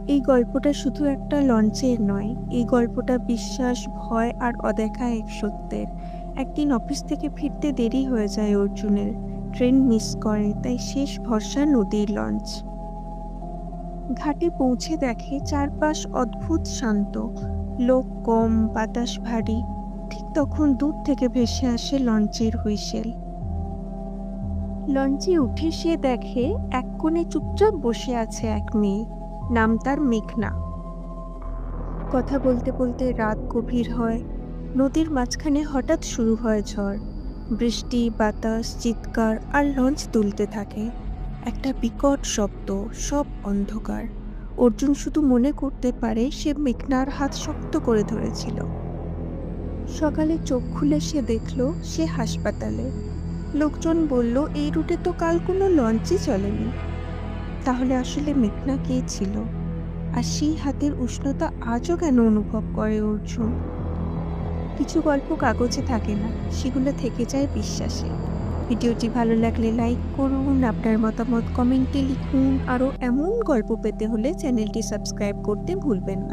এই গল্পটা শুধু একটা লঞ্চের নয়, এই গল্পটা বিশ্বাস, ভয় আর অদেখা এক সত্যের। একদিন অফিস থেকে ফিরতে দেরি হয়ে যায় অর্জুনের। ট্রেন মিস করে, তাই শেষ ভরসা নদীর লঞ্চ। ঘাটে পৌঁছে দেখে চারপাশ অদ্ভুত শান্ত, লোক কম, বাতাস ভারী। ঠিক তখন দূর থেকে ভেসে আসে লঞ্চের হুইসেল। লঞ্চে উঠে সে দেখে এক কোণে চুপচাপ বসে আছে এক মেয়ে, নাম তার মেঘনা। কথা বলতে বলতে রাত গভীর হয়। নদীর মাঝখানে হঠাৎ শুরু হয় ঝড়। বৃষ্টি, বাতাস, চিৎকার আর লঞ্চ দুলতে থাকে। একটা বিকট শব্দ, সব অন্ধকার। অর্জুন শুধু মনে করতে পারে সে মেঘনার হাত শক্ত করে ধরেছিল। সকালে চোখ খুলে সে দেখল সে হাসপাতালে। লোকজন বলল এই রুটে তো কাল কোনো লঞ্চই চলেনি। তাহলে আসলে মেঘনা কে ছিল? আর সেই হাতের উষ্ণতা আজও কেন অনুভব করে অর্জুন? কিছু গল্প কাগজে থাকে না, সেগুলো থেকে যায় বিশ্বাসে। ভিডিওটি ভালো লাগলে লাইক করুন, আপনার মতামত কমেন্টে লিখুন। আরও এমন গল্প পেতে হলে চ্যানেলটি সাবস্ক্রাইব করতে ভুলবেন না।